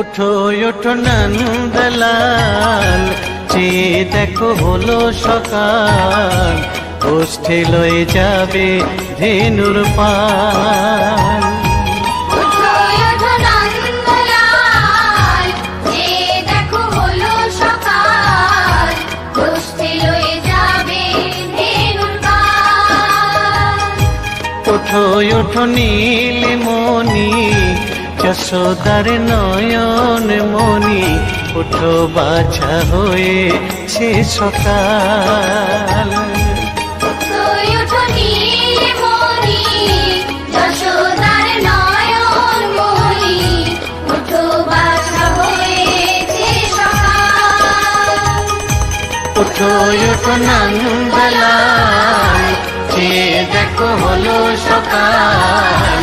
ওঠো ওঠো নন্দলাল, চেয়ে দেখো হলো সকাল, ওষ্ঠে লয়ে যাবে ধেনুর পাল। ওঠো ওঠো নীলমণি, যশোদার নয়ন মণি, ওঠো বাছা হয়েছে সকাল। ওঠো ওঠো নন্দলাল, চেয়ে দেখো হলো সকাল,